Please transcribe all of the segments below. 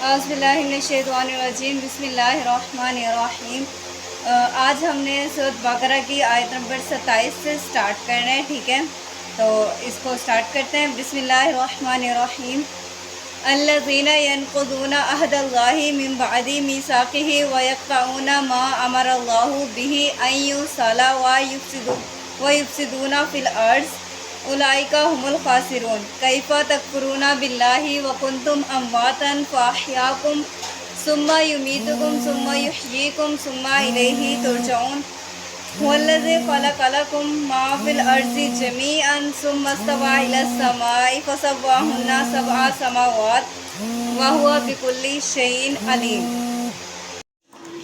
اعوذ باللہ من الشیطان الرجیم بسم اللہ الرحمن الرحیم۔ آج ہم نے سورۃ بقرہ کی آیت نمبر 27 سے سٹارٹ کرنا ہے، ٹھیک ہے؟ تو اس کو سٹارٹ کرتے ہیں۔ بسم اللہ الرحمن الرحیم۔ الذین ینقضون عہد اللہ من بعد میثاقہ ویقطعون ما امر اللہ بہ ان یوصل ویفسدون فی الارض اولئک هم الخاسرون۔ کیف تکفرون باللہ وکنتم امواتا فاحیاکم ثم یمیتکم ثم یحییکم ثم الیہ ترجعون۔ هو الذی خلق لکم ما فی الارض جمیعا ثم استوی الی السماء فسواہن سبع سماوات وہو بکل شیء علیم۔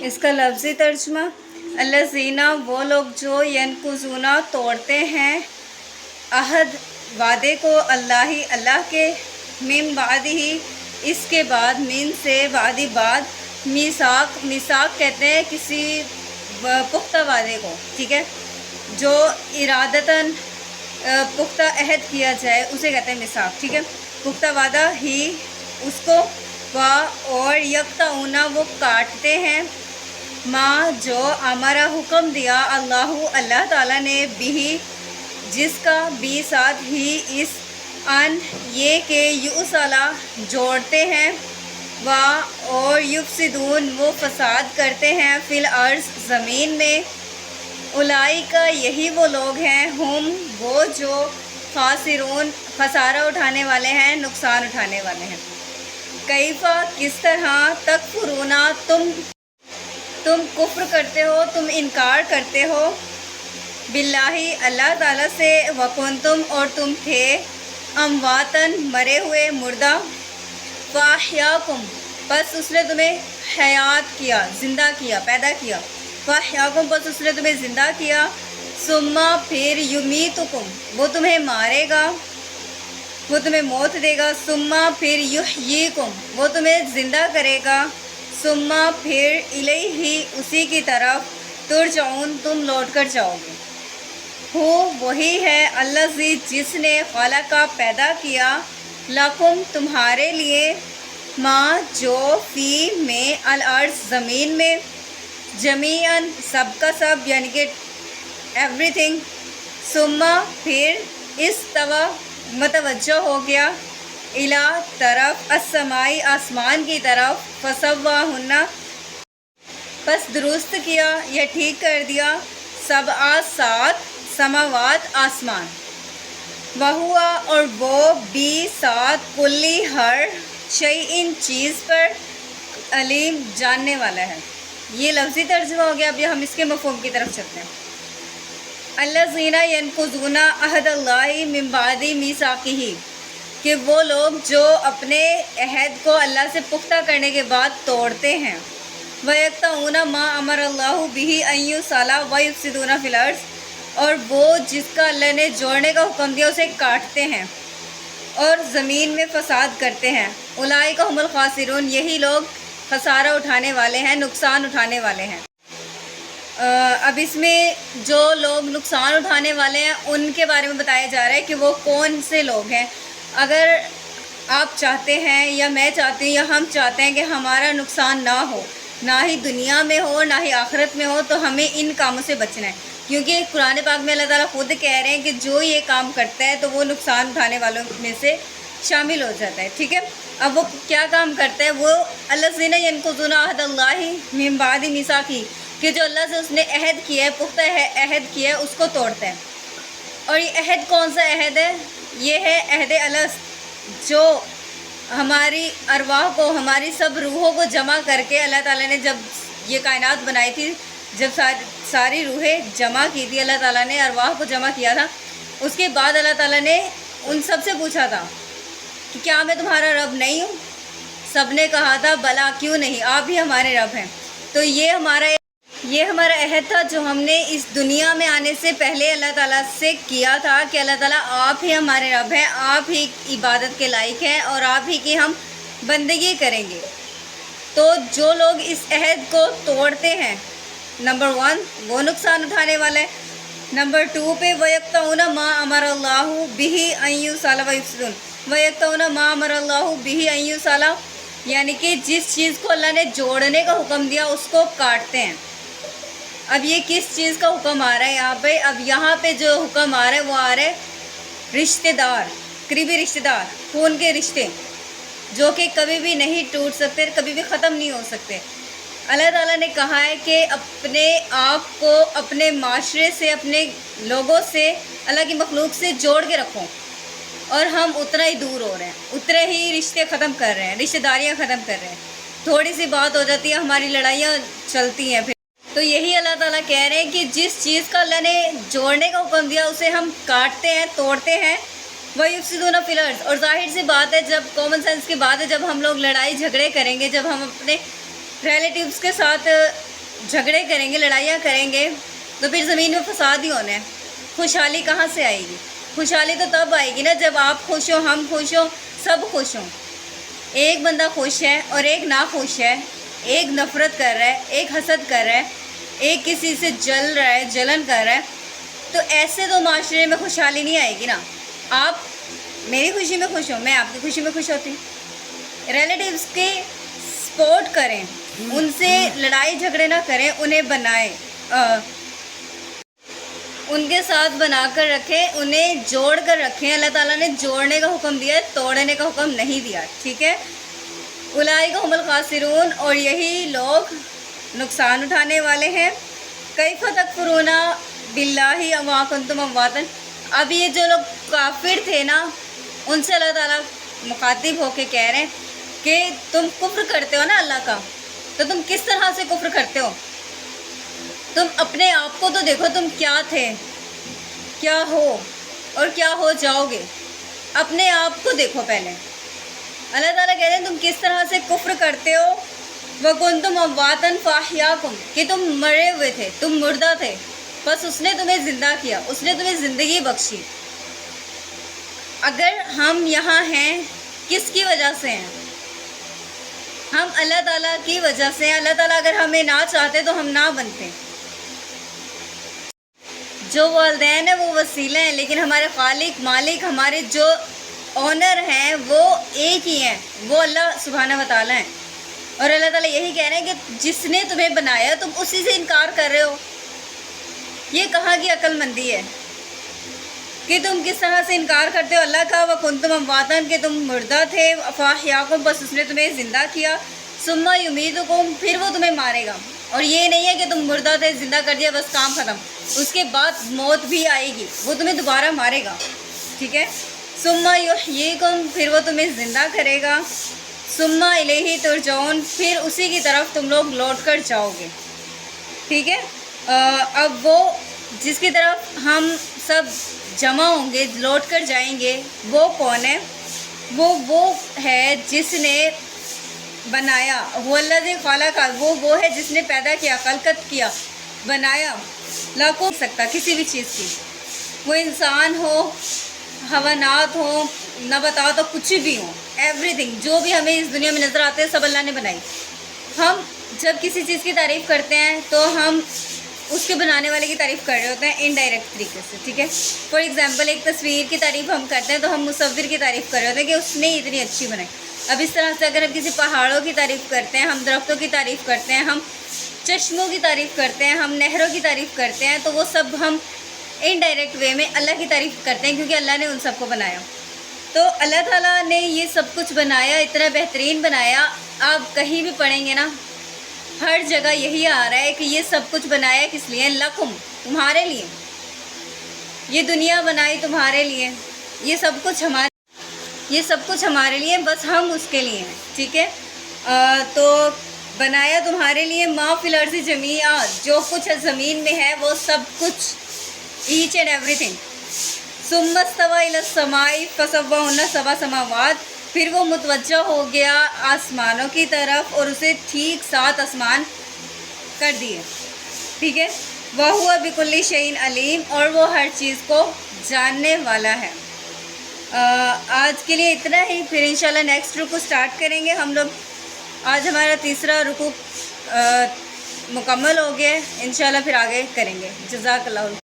اس کا لفظی ترجمہ: الذین، وہ لوگ جو ینقضون توڑتے ہیں، عہد وعدے کو، اللہ کے، من بعد ہی اس کے بعد، من سے بعد میثاق کہتے ہیں کسی پختہ وعدے کو، ٹھیک ہے؟ جو ارادتاً پختہ عہد کیا جائے اسے کہتے ہیں میثاق، ٹھیک ہے؟ پختہ وعدہ ہی اس کو، اور یقطعون، وہ کاٹتے ہیں، ماں جو ہمارا حکم دیا اللہ تعالیٰ نے، بھی جس کا، بھی ساتھ ہی، اس ان یہ کہ یوصلا جوڑتے ہیں، اور یفسدون وہ فساد کرتے ہیں، فی الارض زمین میں، اولئک یہی وہ لوگ ہیں، ہم وہ جو خاسرون خسارہ اٹھانے والے ہیں، نقصان اٹھانے والے ہیں۔ کیفا کس طرح، تکفرون تم کفر کرتے ہو، تم انکار کرتے ہو، باللہ اللہ تعالیٰ سے، وکنتم اور تم تھے، امواتاً مرے ہوئے، مردہ، فاحیاکم پس اس نے تمہیں حیات کیا، زندہ کیا، پیدا کیا، فاحیاکم پس اس نے تمہیں زندہ کیا، ثم پھر، یمیتکم وہ تمہیں مارے گا، وہ تمہیں موت دے گا، ثم پھر، یحییکم وہ تمہیں زندہ کرے گا، ثم پھر، الیہ اسی کی طرف، ترجعون تم لوٹ کر جاؤ گے۔ ہو وہی ہے، الذی جس نے، خلق پیدا کیا، لکم تمہارے لیے، ما جو، فی میں، الارض زمین میں، جمیعاً سب کا سب، یعنی کہ ایوری تھنگ، ثم پھر، استوی متوجہ ہو گیا، الی طرف، السماء آسمان کی طرف، فسواہن پس درست کیا یا ٹھیک کر دیا، سبع سات، سماوات آسمان، وہو اور وہ، بھی ساتھ، کلی ہر، شیء چیز پر، علیم جاننے والا ہے۔ یہ لفظی ترجمہ ہو گیا۔ اب ہم اس کے مفہوم کی طرف چلتے ہیں۔ الذین ینقضون عہد اللہ من بعد میثاقہ، کہ وہ لوگ جو اپنے عہد کو اللہ سے پختہ کرنے کے بعد توڑتے ہیں، وَيَقْطَعُونَ مَا أَمَرَ اللَّهُ بِهِ أَن يُوصَلَ وَيُفْسِدُونَ فِي الْأَرْضِ، اور وہ جس کا اللہ نے جوڑنے کا حکم دیا اسے کاٹتے ہیں اور زمین میں فساد کرتے ہیں، اولئک هم الخاسرون یہی لوگ خسارہ اٹھانے والے ہیں، نقصان اٹھانے والے ہیں۔ اب اس میں جو لوگ نقصان اٹھانے والے ہیں ان کے بارے میں بتایا جا رہا ہے کہ وہ کون سے لوگ ہیں۔ اگر آپ چاہتے ہیں یا میں چاہتی ہوں یا ہم چاہتے ہیں کہ ہمارا نقصان نہ ہو، نہ ہی دنیا میں ہو نہ ہی آخرت میں ہو، تو ہمیں ان کاموں سے بچنا ہے، کیونکہ قرآن پاک میں اللہ تعالیٰ خود کہہ رہے ہیں کہ جو یہ کام کرتا ہے تو وہ نقصان اٹھانے والوں میں سے شامل ہو جاتا ہے، ٹھیک ہے؟ اب وہ کیا کام کرتا ہے؟ وہ الذین ینقضون عہد اللہ من بعد میثاقہ، کہ جو اللہ سے اس نے عہد کیا ہے، پختہ عہد کیا ہے، اس کو توڑتا ہے۔ اور یہ عہد کون سا عہد ہے؟ یہ ہے عہد الست، جو ہماری ارواح کو، ہماری سب روحوں کو جمع کر کے اللہ تعالیٰ نے جب یہ کائنات بنائی تھی، جب ساری روحیں جمع کی تھی، اللہ تعالیٰ نے ارواح کو جمع کیا تھا، اس کے بعد اللہ تعالیٰ نے ان سب سے پوچھا تھا کہ کیا میں تمہارا رب نہیں ہوں؟ سب نے کہا تھا بلا، کیوں نہیں، آپ ہی ہمارے رب ہیں۔ تو یہ ہمارا عہد تھا جو ہم نے اس دنیا میں آنے سے پہلے اللہ تعالیٰ سے کیا تھا کہ اللہ تعالیٰ آپ ہی ہمارے رب ہیں، آپ ہی عبادت کے لائق ہیں اور آپ ہی کی ہم بندگی کریں گے۔ تو جو لوگ اس عہد کو توڑتے ہیں، نمبر 1 وہ نقصان اٹھانے والا ہے، نمبر 2 پہ وَيَقْطَعُونَ مَا أَمَرَ اللَّهُ بِهِ أَن يُوصَلَ وَيُفْسِدُونَ، وَيَقْطَعُونَ مَا أَمَرَ اللَّهُ بِهِ أَن يُوصَلَ، یعنی کہ جس چیز کو اللہ نے جوڑنے کا حکم دیا اس کو کاٹتے ہیں۔ اب یہ کس چیز کا حکم آ رہا ہے یہاں پہ؟ اب یہاں پہ جو حکم آ رہا ہے وہ آ رہا ہے رشتہ دار، قریبی رشتہ دار، خون کے رشتے جو کہ کبھی بھی نہیں ٹوٹ سکتے، کبھی بھی ختم نہیں ہو سکتے۔ اللہ تعالیٰ نے کہا ہے کہ اپنے آپ کو اپنے معاشرے سے، اپنے لوگوں سے، اللہ کی مخلوق سے جوڑ کے رکھو، اور ہم اتنا ہی دور ہو رہے ہیں، اتنے ہی رشتے ختم کر رہے ہیں، رشتہ داریاں ختم کر رہے ہیں۔ تھوڑی سی بات ہو جاتی ہے ہماری لڑائیاں چلتی ہیں پھر۔ تو یہی اللہ تعالیٰ کہہ رہے ہیں کہ جس چیز کا اللہ نے جوڑنے کا حکم دیا اسے ہم کاٹتے ہیں، توڑتے ہیں۔ وَيُفْسِدُونَ فِي الْأَرْضِ، اور ظاہر سی بات ہے، جب کامن سینس کی بات ہے، جب ہم لوگ لڑائی جھگڑے کریں گے، جب ہم اپنے ریلیٹیوز کے ساتھ جھگڑے کریں گے، لڑائیاں کریں گے، تو پھر زمین میں فساد ہی ہونا ہے۔ خوشحالی کہاں سے آئے گی؟ خوشحالی تو تب آئے گی نا جب آپ خوش ہوں، ہم خوش ہوں، سب خوش ہوں۔ ایک بندہ خوش ہے اور ایک ناخوش ہے، ایک نفرت کر رہا ہے، ایک حسد کر رہا ہے، ایک کسی سے جل رہا ہے، جلن کر رہا ہے، تو ایسے تو معاشرے میں خوشحالی نہیں آئے گی نا۔ آپ میری خوشی میں خوش ہوں، میں آپ کی خوشی میں خوش ہوتی ہوں۔ ریلیٹیوز کے سپورٹ کریں، ان سے لڑائی جھگڑے نہ کریں، انہیں بنائیں، ان کے ساتھ بنا کر رکھیں، انہیں جوڑ کر رکھیں۔ اللہ تعالیٰ نے جوڑنے کا حکم دیا ہے، توڑنے کا حکم نہیں دیا، ٹھیک ہے۔ اولئک هم الخاسرون، اور یہی لوگ نقصان اٹھانے والے ہیں۔ کیف تکفرون باللہ وما کنتم امواتا، اب یہ جو لوگ کافر تھے نا، ان سے اللہ تعالیٰ مخاطب ہو کے کہہ رہے ہیں کہ تم کفر کرتے ہو نا اللہ کا، تو تم کس طرح سے کفر کرتے ہو؟ تم اپنے آپ کو تو دیکھو، تم کیا تھے، کیا ہو، اور کیا ہو جاؤ گے۔ اپنے آپ کو دیکھو پہلے۔ اللہ تعالیٰ کہہ رہے ہیں تم کس طرح سے کفر کرتے ہو۔ وَكُنْتُمْ أَمْوَاتًا فَأَحْيَاكُمْ، کہ تم مرے ہوئے تھے، تم مردہ تھے، بس اس نے تمہیں زندہ کیا، اس نے تمہیں زندگی بخشی۔ اگر ہم یہاں ہیں کس کی وجہ سے ہیں؟ ہم اللہ تعالیٰ کی وجہ سے ہیں۔ اللہ تعالیٰ اگر ہمیں نہ چاہتے تو ہم نہ بنتے۔ جو والدین ہیں وہ وسیلہ ہیں، لیکن ہمارے خالق، مالک، ہمارے جو اونر ہیں وہ ایک ہی ہیں، وہ اللہ سبحانہ و تعالیٰ ہیں۔ اور اللہ تعالیٰ یہی کہہ رہے ہیں کہ جس نے تمہیں بنایا تم اسی سے انکار کر رہے ہو۔ یہ کہاں کی عقل مندی ہے کہ تم کس طرح سے انکار کرتے ہو اللہ کا۔ وَكُنْتُمْ أَمْوَاتًا، کہ تم مردہ تھے، فَأَحْيَاكُمْ، بس اس نے تمہیں زندہ کیا، ثُمَّ يُمِيتُكُمْ، پھر وہ تمہیں مارے گا۔ اور یہ نہیں ہے کہ تم مردہ تھے، زندہ کر دیا، بس کام ختم، اس کے بعد موت بھی آئے گی، وہ تمہیں دوبارہ مارے گا، ٹھیک ہے۔ ثُمَّ يُحْيِيكُمْ، پھر وہ تمہیں زندہ کرے گا، ثُمَّ إِلَيْهِ تُرْجَعُونَ، پھر اسی کی طرف تم لوگ لوٹ کر جاؤ گے، ٹھیک ہے۔ اب وہ جس کی طرف ہم سب جمع ہوں گے، لوٹ کر جائیں گے، وہ کون ہے؟ وہ ہے جس نے بنایا، وہ الذی خلق، وہ ہے جس نے پیدا کیا، خلقت کیا، بنایا، لا کو سکتا کسی بھی چیز کی، وہ انسان ہو، حیوانات ہو، نباتات ہو، کچھ بھی ہو، ایوری تھنگ جو بھی ہمیں اس دنیا میں نظر آتے ہیں سب اللہ نے بنائی۔ ہم جب کسی چیز کی تعریف کرتے ہیں تو ہم اس کے بنانے والے کی تعریف کر رہے ہوتے ہیں انڈائریکٹ طریقے سے، ٹھیک ہے۔ فار ایگزامپل ایک تصویر کی تعریف ہم کرتے ہیں تو ہم مصور کی تعریف کر رہے ہوتے ہیں کہ اس نے اتنی اچھی بنائی۔ اب اس طرح سے اگر ہم کسی پہاڑوں کی تعریف کرتے ہیں، ہم درختوں کی تعریف کرتے ہیں، ہم چشموں کی تعریف کرتے ہیں، ہم نہروں کی تعریف کرتے ہیں، تو وہ سب ہم انڈائریکٹ وے میں اللہ کی تعریف کرتے ہیں کیونکہ اللہ نے ان سب کو بنایا۔ تو اللہ تعالیٰ نے یہ سب کچھ بنایا، اتنا بہترین بنایا۔ آپ کہیں بھی پڑھیں گے نا، ہر جگہ یہی آ رہا ہے کہ یہ سب کچھ بنایا کس لیے؟ لکم، تمہارے لیے۔ یہ دنیا بنائی تمہارے لیے، یہ سب کچھ ہمارے لیے، بس ہم اس کے لیے ہیں، ٹھیک ہے۔ تو بنایا تمہارے لیے، ما فی الارض جمیعا، جو کچھ زمین میں ہے وہ سب کچھ، ایچ اینڈ ایوری تھنگ۔ ثم استوى الی السماء فسواہن سبع سماوات، پھر وہ متوجہ ہو گیا آسمانوں کی طرف اور اسے ٹھیک 7 آسمان کر دیے، ٹھیک ہے۔ وَهُوَ بِكُلِّ شَيْءٍ عَلِيمٌ، اور وہ ہر چیز کو جاننے والا ہے۔ آج کے لیے اتنا ہی، پھر انشاءاللہ نیکسٹ رکوع سٹارٹ کریں گے ہم لوگ۔ آج ہمارا تیسرا رکوع مکمل ہو گیا ہے، انشاءاللہ پھر آگے کریں گے۔ جزاک اللہ۔